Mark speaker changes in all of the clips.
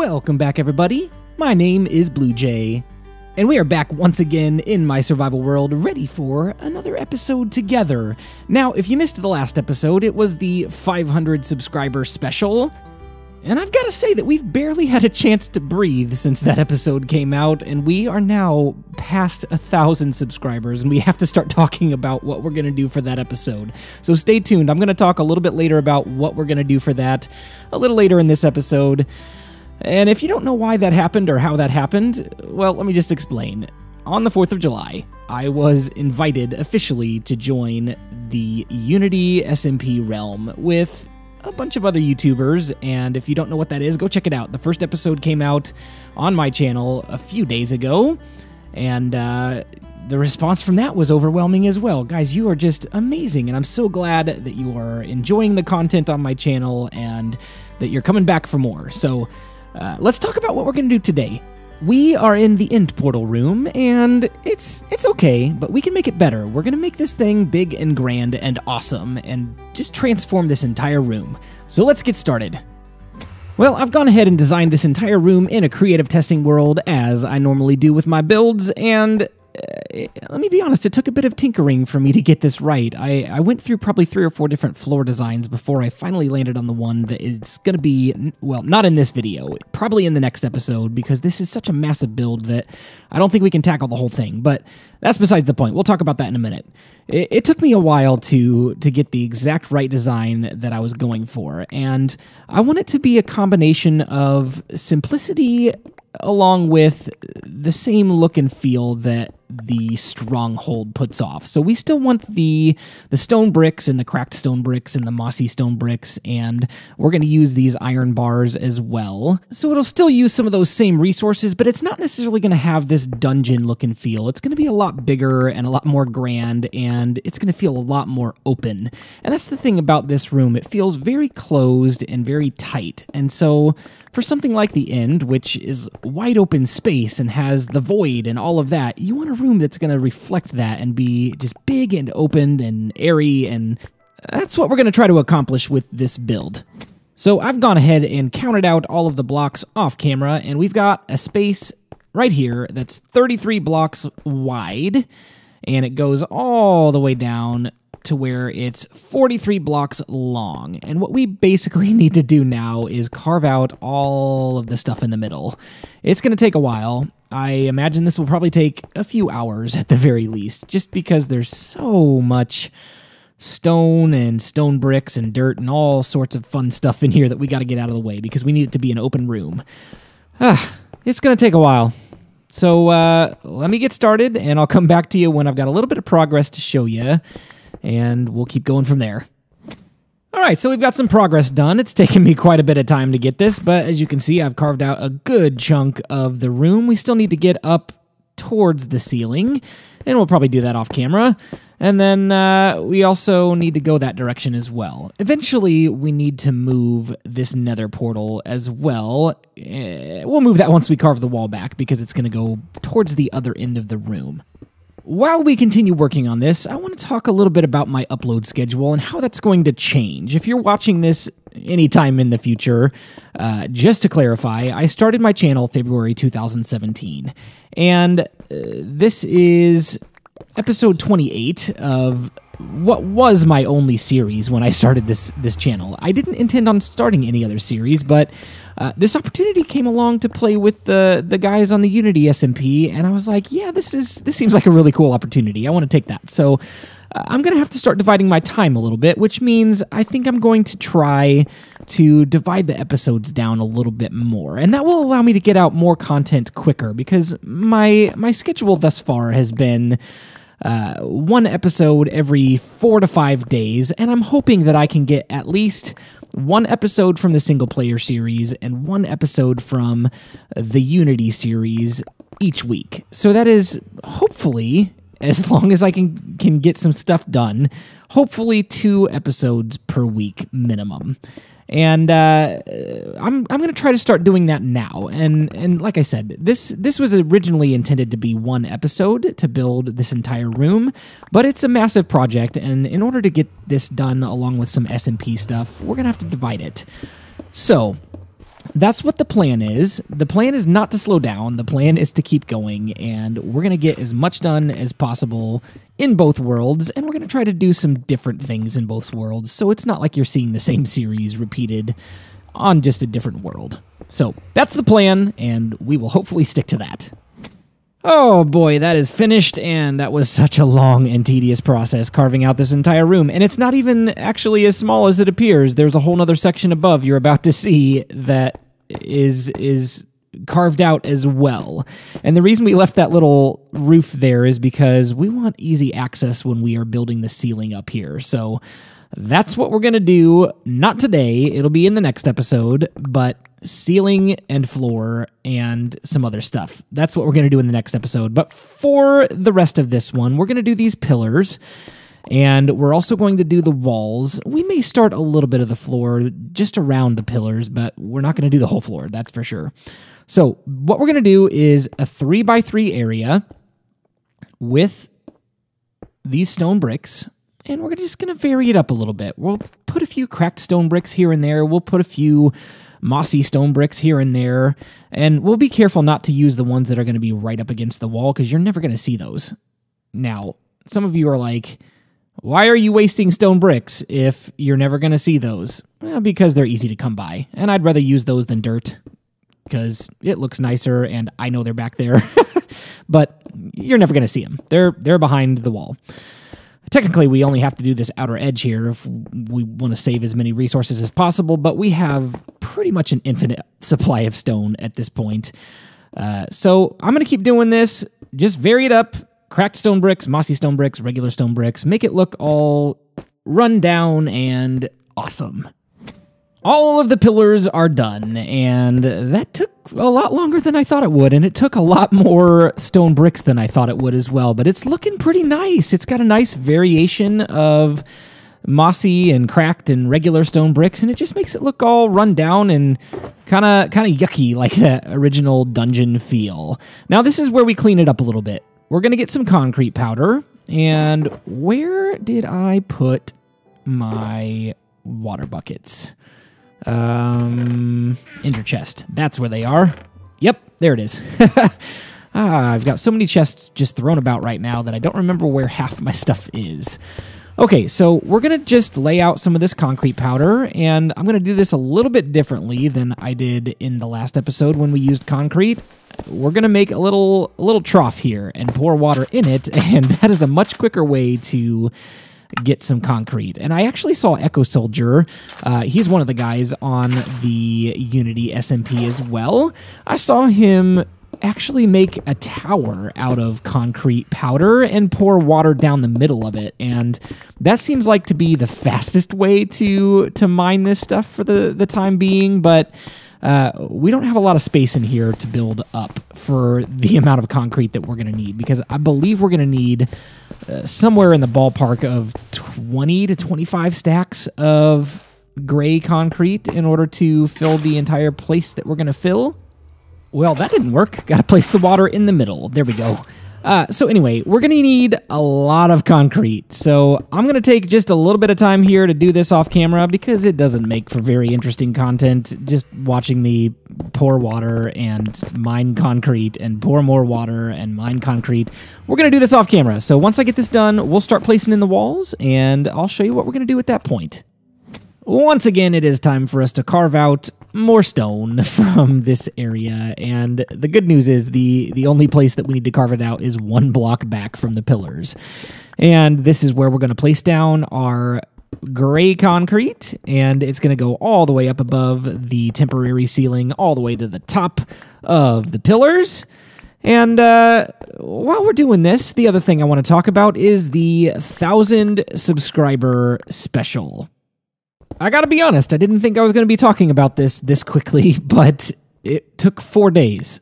Speaker 1: Welcome back, everybody. My name is BluJay, and we are back once again in my survival world, ready for another episode together. Now, if you missed the last episode, it was the 500 subscriber special, and I've got to say that we've barely had a chance to breathe since that episode came out, and we are now past 1,000 subscribers, and we have to start talking about what we're going to do for that episode. So stay tuned. I'm going to talk a little bit later about what we're going to do for that a little later in this episode. And if you don't know why that happened or how that happened, well, let me just explain. On the 4th of July, I was invited officially to join the Unity SMP realm with a bunch of other YouTubers, and if you don't know what that is, go check it out. The first episode came out on my channel a few days ago, and the response from that was overwhelming as well. Guys, you are just amazing, and I'm so glad that you are enjoying the content on my channel and that you're coming back for more. So let's talk about what we're going to do today. We are in the end portal room, and it's okay, but we can make it better. We're going to make this thing big and grand and awesome, and just transform this entire room. So let's get started. Well, I've gone ahead and designed this entire room in a creative testing world, as I normally do with my builds, and let me be honest, it took a bit of tinkering for me to get this right. I went through probably 3 or 4 different floor designs before I finally landed on the one that is going to be, well, not in this video, probably in the next episode, because this is such a massive build that I don't think we can tackle the whole thing, but that's besides the point. We'll talk about that in a minute. It took me a while to get the exact right design that I was going for, and I want it to be a combination of simplicity along with the same look and feel that the stronghold puts off. So we still want the stone bricks and the cracked stone bricks and the mossy stone bricks, and we're going to use these iron bars as well. So it'll still use some of those same resources, but it's not necessarily going to have this dungeon look and feel. It's going to be a lot bigger and a lot more grand, and it's going to feel a lot more open. And that's the thing about this room. It feels very closed and very tight. And so for something like the end, which is wide open space and has the void and all of that, you want a room that's going to reflect that and be just big and open and airy, and that's what we're going to try to accomplish with this build. So I've gone ahead and counted out all of the blocks off camera, and we've got a space right here that's 33 blocks wide, and it goes all the way down to where it's 43 blocks long. And what we basically need to do now is carve out all of the stuff in the middle. It's going to take a while. I imagine this will probably take a few hours at the very least, just because there's so much stone and stone bricks and dirt and all sorts of fun stuff in here that we got to get out of the way because we need it to be an open room. It's going to take a while. So let me get started, and I'll come back to you when I've got a little bit of progress to show you, and we'll keep going from there. Alright, so we've got some progress done. It's taken me quite a bit of time to get this, but as you can see, I've carved out a good chunk of the room. We still need to get up towards the ceiling, and we'll probably do that off camera. And then we also need to go that direction as well. Eventually, we need to move this nether portal as well. We'll move that once we carve the wall back, because it's going to go towards the other end of the room. While we continue working on this, I want to talk a little bit about my upload schedule and how that's going to change. If you're watching this anytime in the future, just to clarify, I started my channel February 2017, and this is episode 28 of what was my only series when I started this channel. I didn't intend on starting any other series, but this opportunity came along to play with the guys on the Unity SMP, and I was like, yeah, this seems like a really cool opportunity. I want to take that. So I'm going to have to start dividing my time a little bit, which means I think I'm going to try to divide the episodes down a little bit more, and that will allow me to get out more content quicker, because my schedule thus far has been one episode every 4 to 5 days, and I'm hoping that I can get at least one episode from the single-player series and one episode from the Unity series each week. So that is, hopefully, as long as I can get some stuff done, hopefully 2 episodes per week minimum. And I'm going to try to start doing that now. And like I said, this was originally intended to be 1 episode to build this entire room, but it's a massive project, and in order to get this done along with some SMP stuff, we're going to have to divide it. So that's what the plan is. The plan is not to slow down. The plan is to keep going, and we're going to get as much done as possible in both worlds, and we're going to try to do some different things in both worlds, so it's not like you're seeing the same series repeated on just a different world. So that's the plan, and we will hopefully stick to that. Oh boy, that is finished, and that was such a long and tedious process carving out this entire room, and it's not even actually as small as it appears. There's a whole nother section above you're about to see that is carved out as well. And the reason we left that little roof there is because we want easy access when we are building the ceiling up here. So that's what we're going to do. Not today, it'll be in the next episode, but ceiling and floor and some other stuff. That's what we're going to do in the next episode. But for the rest of this one, we're going to do these pillars, and we're also going to do the walls. We may start a little bit of the floor just around the pillars, but we're not going to do the whole floor, that's for sure. So what we're going to do is a 3x3 area with these stone bricks, and we're just going to vary it up a little bit. We'll put a few cracked stone bricks here and there. We'll put a few mossy stone bricks here and there, and we'll be careful not to use the ones that are going to be right up against the wall, because you're never going to see those. Now, some of you are like, why are you wasting stone bricks if you're never going to see those? Well, because they're easy to come by, and I'd rather use those than dirt, because it looks nicer, and I know they're back there, but you're never going to see them. They're behind the wall. Technically, we only have to do this outer edge here if we want to save as many resources as possible, but we have pretty much an infinite supply of stone at this point. So I'm going to keep doing this. Just vary it up. Cracked stone bricks, mossy stone bricks, regular stone bricks. Make it look all run down and awesome. All of the pillars are done, and that took a lot longer than I thought it would, and it took a lot more stone bricks than I thought it would as well, but it's looking pretty nice. It's got a nice variation of mossy and cracked and regular stone bricks, and it just makes it look all run down and kind of yucky, like that original dungeon feel. Now, this is where we clean it up a little bit. We're going to get some concrete powder, and where did I put my water buckets? Ender chest. That's where they are. Yep, there it is. I've got so many chests just thrown about right now that I don't remember where half my stuff is. Okay, so we're going to just lay out some of this concrete powder, and I'm going to do this a little bit differently than I did in the last episode when we used concrete. We're going to make a little trough here and pour water in it, and that is a much quicker way to get some concrete. And I actually saw Echo Soldier. He's one of the guys on the Unity SMP as well. I saw him actually make a tower out of concrete powder and pour water down the middle of it, and that seems like to be the fastest way to mine this stuff for the time being, but we don't have a lot of space in here to build up for the amount of concrete that we're going to need, because I believe we're going to need somewhere in the ballpark of 20 to 25 stacks of gray concrete in order to fill the entire place that we're going to fill. Well, that didn't work. Got to place the water in the middle. There we go. So anyway, we're going to need a lot of concrete. So I'm going to take just a little bit of time here to do this off camera, because it doesn't make for very interesting content just watching me pour water and mine concrete and pour more water and mine concrete. We're going to do this off camera. So once I get this done, we'll start placing in the walls, and I'll show you what we're going to do at that point. Once again, it is time for us to carve out more stone from this area, and the good news is the only place that we need to carve it out is one block back from the pillars. And this is where we're going to place down our gray concrete, and it's going to go all the way up above the temporary ceiling, all the way to the top of the pillars. And while we're doing this, the other thing I want to talk about is the 1,000 subscriber special. I gotta be honest, I didn't think I was going to be talking about this quickly, but it took 4 days.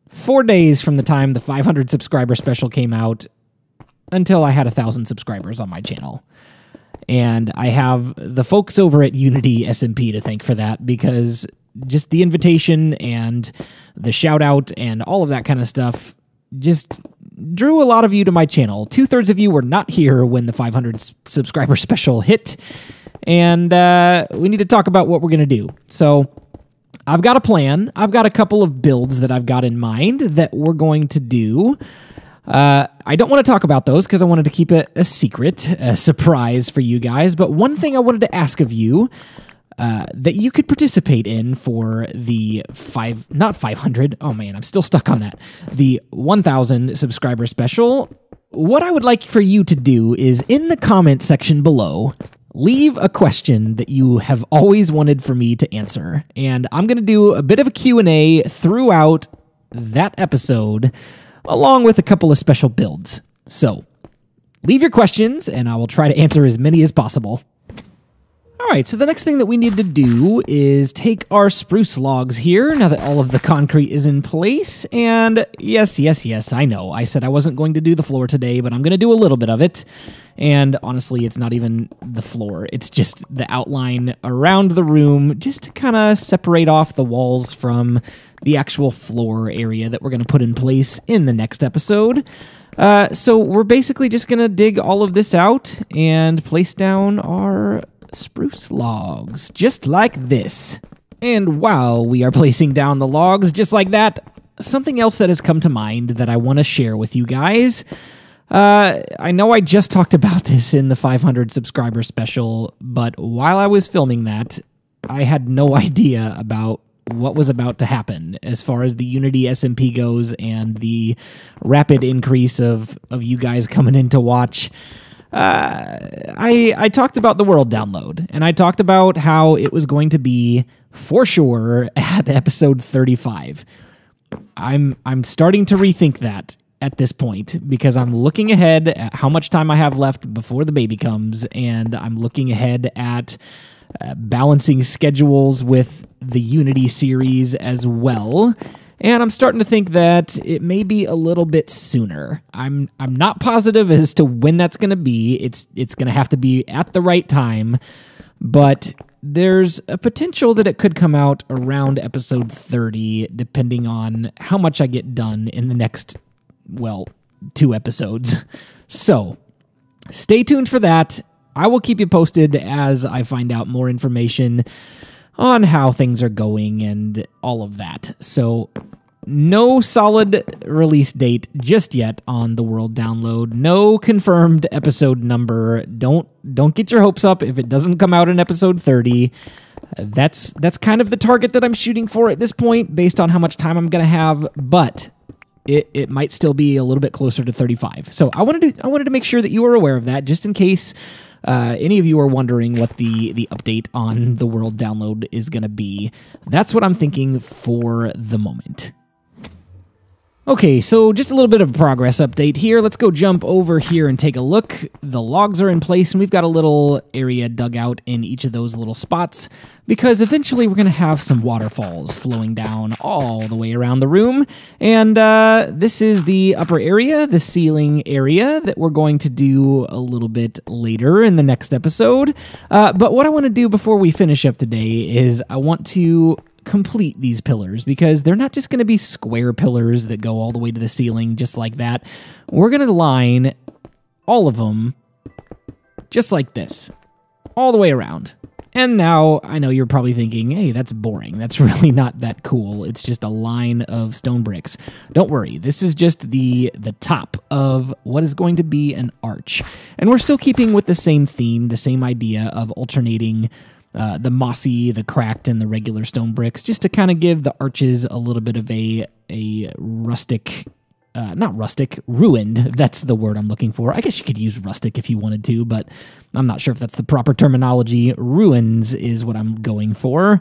Speaker 1: 4 days from the time the 500 subscriber special came out until I had 1,000 subscribers on my channel. And I have the folks over at Unity SMP to thank for that, because just the invitation and the shout out and all of that kind of stuff just drew a lot of you to my channel. 2/3 of you were not here when the 500 subscriber special hit. And we need to talk about what we're going to do. So I've got a plan. I've got a couple of builds that I've got in mind that we're going to do. I don't want to talk about those because I wanted to keep it a secret, a surprise for you guys. But one thing I wanted to ask of you that you could participate in for the not 500, oh man, I'm still stuck on that, the 1,000 subscriber special, what I would like for you to do is in the comment section below, leave a question that you have always wanted for me to answer. And I'm going to do a bit of a Q&A throughout that episode, along with a couple of special builds. So, leave your questions, and I will try to answer as many as possible. Alright, so the next thing that we need to do is take our spruce logs here, now that all of the concrete is in place, and yes, I know, I said I wasn't going to do the floor today, but I'm going to do a little bit of it, and honestly, it's not even the floor, it's just the outline around the room, just to kind of separate off the walls from the actual floor area that we're going to put in place in the next episode. So we're basically just going to dig all of this out and place down our spruce logs, just like this. And while we are placing down the logs just like that, something else that has come to mind that I want to share with you guys. I know I just talked about this in the 500 subscriber special, but while I was filming that, I had no idea about what was about to happen as far as the Unity SMP goes and the rapid increase of you guys coming in to watch. I talked about the world download, and I talked about how it was going to be for sure at episode 35. I'm starting to rethink that at this point because I'm looking ahead at how much time I have left before the baby comes, and I'm looking ahead at balancing schedules with the Unity series as well. And I'm starting to think that it may be a little bit sooner. I'm not positive as to when that's going to be. It's going to have to be at the right time, but there's a potential that it could come out around episode 30, depending on how much I get done in the next, well, 2 episodes. So, stay tuned for that. I will keep you posted as I find out more information on how things are going and all of that. So, no solid release date just yet on the world download. No confirmed episode number. Don't get your hopes up if it doesn't come out in episode 30. That's kind of the target that I'm shooting for at this point based on how much time I'm going to have, but it might still be a little bit closer to 35. So, I wanted to make sure that you were aware of that just in case any of you are wondering what the update on the world download is going to be. That's what I'm thinking for the moment. Okay, so just a little bit of a progress update here. Let's go jump over here and take a look. The logs are in place, and we've got a little area dug out in each of those little spots, because eventually we're going to have some waterfalls flowing down all the way around the room. And this is the upper area, the ceiling area, that we're going to do a little bit later in the next episode. But what I want to do before we finish up today is I want to complete these pillars, because they're not just going to be square pillars that go all the way to the ceiling just like that. We're going to line all of them just like this, all the way around. And now I know you're probably thinking, hey, that's boring. That's really not that cool. It's just a line of stone bricks. Don't worry. This is just the top of what is going to be an arch. And we're still keeping with the same theme, the same idea of alternating the mossy, the cracked, and the regular stone bricks, just to kind of give the arches a little bit of a rustic, not rustic, ruined, that's the word I'm looking for. I guess you could use rustic if you wanted to, but I'm not sure if that's the proper terminology. Ruins is what I'm going for.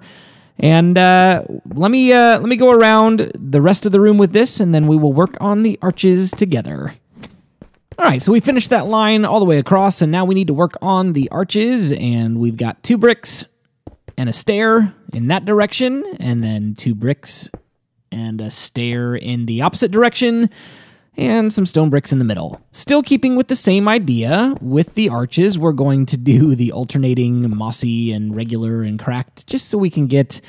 Speaker 1: And let me go around the rest of the room with this, and then we will work on the arches together. All right, so we finished that line all the way across, and now we need to work on the arches, and we've got 2 bricks and a stair in that direction, and then 2 bricks and a stair in the opposite direction, and some stone bricks in the middle. Still keeping with the same idea with the arches, we're going to do the alternating mossy and regular and cracked, just so we can get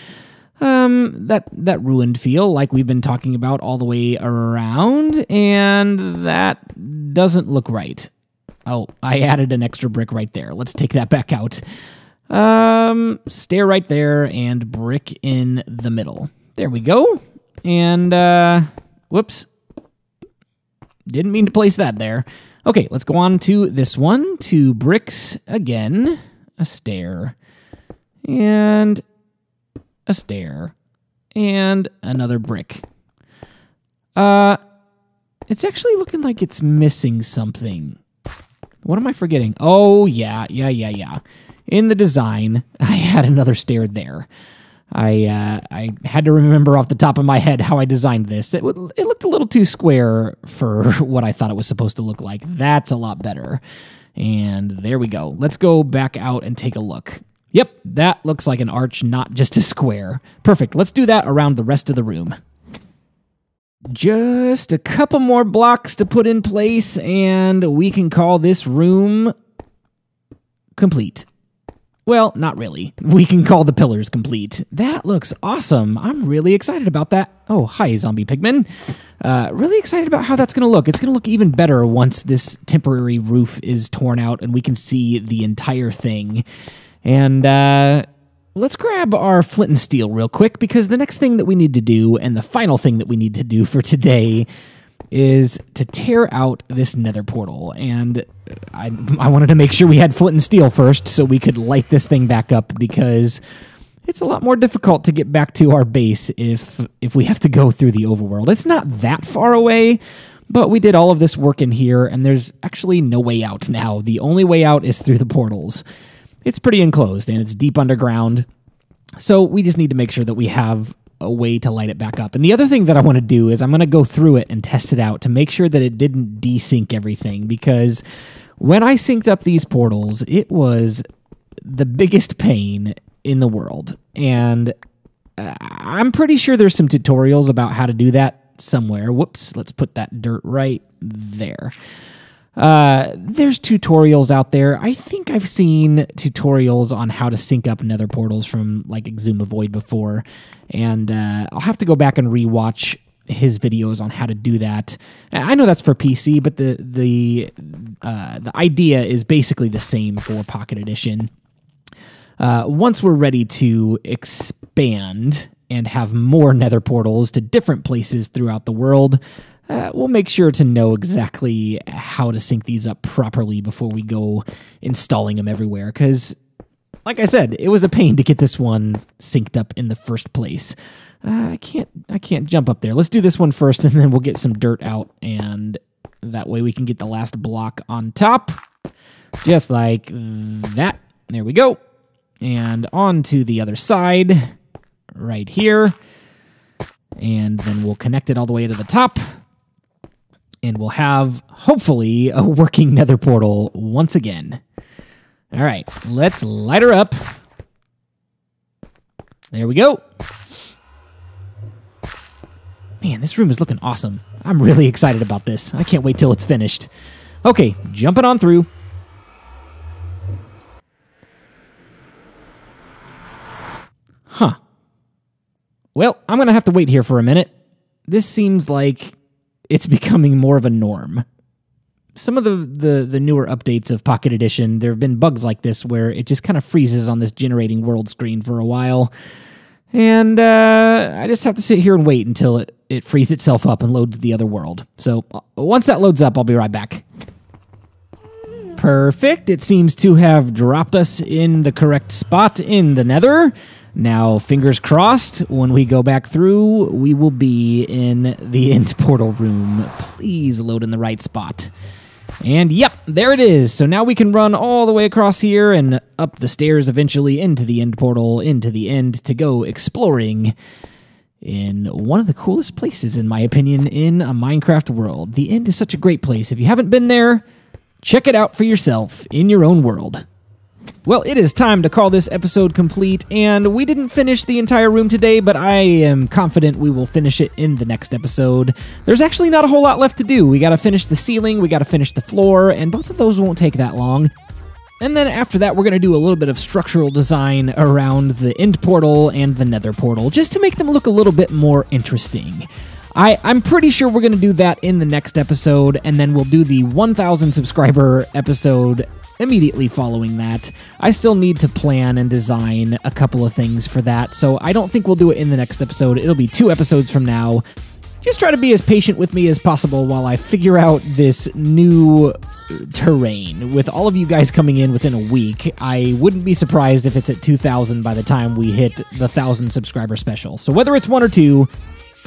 Speaker 1: that ruined feel like we've been talking about all the way around, and that doesn't look right. Oh, I added an extra brick right there. Let's take that back out. Stair right there and brick in the middle. There we go. And, whoops. Didn't mean to place that there. Okay, let's go on to this one. 2 bricks again. A stair. And a stair. And another brick. It's actually looking like it's missing something. What am I forgetting? Oh, yeah. In the design, I had another stair there. I had to remember off the top of my head how I designed this. It looked a little too square for what I thought it was supposed to look like. That's a lot better. And there we go. Let's go back out and take a look. Yep, that looks like an arch, not just a square. Perfect. Let's do that around the rest of the room. Just a couple more blocks to put in place, and we can call this room complete. Well, not really. We can call the pillars complete. That looks awesome. I'm really excited about that. Oh, hi, zombie pigmen. Really excited about how that's going to look. It's going to look even better once this temporary roof is torn out and we can see the entire thing. And let's grab our flint and steel real quick, because the next thing that we need to do, and the final thing that we need to do for today, is to tear out this nether portal. And I wanted to make sure we had flint and steel first so we could light this thing back up, because it's a lot more difficult to get back to our base if we have to go through the overworld. It's not that far away, but we did all of this work in here, and there's actually no way out now. The only way out is through the portals. It's pretty enclosed, and it's deep underground, so we just need to make sure that we have a way to light it back up. And the other thing that I want to do is I'm going to go through it and test it out to make sure that it didn't desync everything, because when I synced up these portals, it was the biggest pain in the world. And I'm pretty sure there's some tutorials about how to do that somewhere. Whoops, let's put that dirt right there. There's tutorials out there. I think I've seen tutorials on how to sync up nether portals from like Exuma Void before, and I'll have to go back and rewatch his videos on how to do that. I know that's for PC, but the idea is basically the same for Pocket Edition. Once we're ready to expand and have more nether portals to different places throughout the world, we'll make sure to know exactly how to sync these up properly before we go installing them everywhere, because, like I said, it was a pain to get this one synced up in the first place. I can't jump up there. Let's do this one first, and then we'll get some dirt out, and that way we can get the last block on top, just like that. There we go. And on to the other side, right here, and then we'll connect it all the way to the top. And we'll have, hopefully, a working nether portal once again. All right, let's light her up. There we go. Man, this room is looking awesome. I'm really excited about this. I can't wait till it's finished. Okay, jumping on through. Huh. Well, I'm going to have to wait here for a minute. This seems like it's becoming more of a norm. Some of the newer updates of Pocket Edition, there have been bugs like this where it just kind of freezes on this generating world screen for a while. And I just have to sit here and wait until it frees itself up and loads the other world. So once that loads up, I'll be right back. Perfect. It seems to have dropped us in the correct spot in the nether. Now, fingers crossed, when we go back through, we will be in the end portal room. Please load in the right spot. And yep, there it is. So now we can run all the way across here and up the stairs eventually into the end portal, into the end, to go exploring in one of the coolest places, in my opinion, in a Minecraft world. The end is such a great place. If you haven't been there, check it out for yourself in your own world. Well, it is time to call this episode complete, and we didn't finish the entire room today, but I am confident we will finish it in the next episode. There's actually not a whole lot left to do. We gotta finish the ceiling, we gotta finish the floor, and both of those won't take that long. And then after that, we're gonna do a little bit of structural design around the end portal and the nether portal, just to make them look a little bit more interesting. I'm pretty sure we're gonna do that in the next episode, and then we'll do the 1,000 subscriber episode immediately following that. I still need to plan and design a couple of things for that, so I don't think we'll do it in the next episode. It'll be 2 episodes from now. Just try to be as patient with me as possible while I figure out this new terrain. With all of you guys coming in within a week, I wouldn't be surprised if it's at 2,000 by the time we hit the 1,000 subscriber special. So whether it's 1 or 2,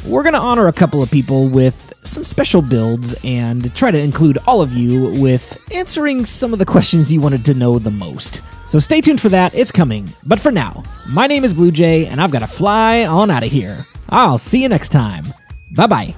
Speaker 1: we're going to honor a couple of people with some special builds and try to include all of you with answering some of the questions you wanted to know the most. So stay tuned for that, it's coming. But for now, my name is BluJay, and I've got to fly on out of here. I'll see you next time. Bye-bye.